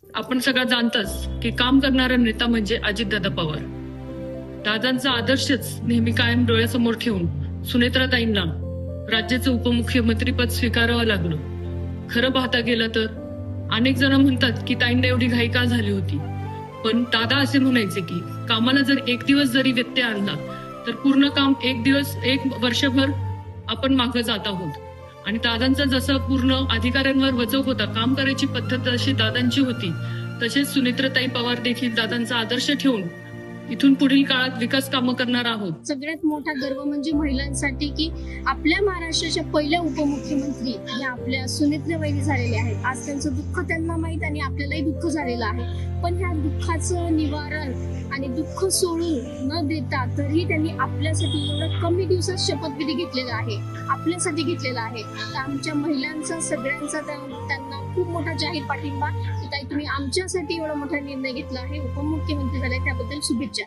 आपण सगळं जाणताच की काम करणारा नेता म्हणजे अजितदादा पवार. दादांचा आदर्शच नेहमी कायम डोळ्यासमोर ठेवून सुनेत्राताईंना राज्याचं उपमुख्यमंत्रीपद स्वीकारावं लागलं. खरं पाहता गेलं तर अनेक जण म्हणतात की ताईंना एवढी घाई का झाली होती, पण दादा असे म्हणायचे की कामाला जर एक दिवस जरी व्यत्यय आणला तर पूर्ण काम एक वर्षभर आपण मागे जात आहोत. आणि दादांचा जसं पूर्ण अधिकाऱ्यांवर वचक होता, काम करायची पद्धत जशी दादांची होती, तसेच सुनेत्रताई पवार देखील दादांचा आदर्श ठेवून इथून पुढील काळात विकास कामं करणार आहोत. सगळ्यात मोठा गर्व म्हणजे महिलांसाठी की आपल्या महाराष्ट्राच्या पहिल्या उपमुख्यमंत्री या आपल्या सुनेत्राबाई झालेल्या आहेत. आज त्यांचं दुःख त्यांना माहीत आणि आपल्यालाही दुःख झालेलं आहे, पण ह्या दुःखाचं निवारण आणि दुःख सोडून न देता तरी त्यांनी आपल्यासाठी एवढं कमी दिवसात शपथविधी घेतलेला आहे, आपल्यासाठी घेतलेला आहे. तर आमच्या महिलांचा सगळ्यांचा त्यांना खूप मोठा जाहीर पाठिंबा. ताई, तुम्ही आमच्यासाठी एवढा मोठा निर्णय घेतला आहे, उपमुख्यमंत्री झाले, त्याबद्दल शुभेच्छा.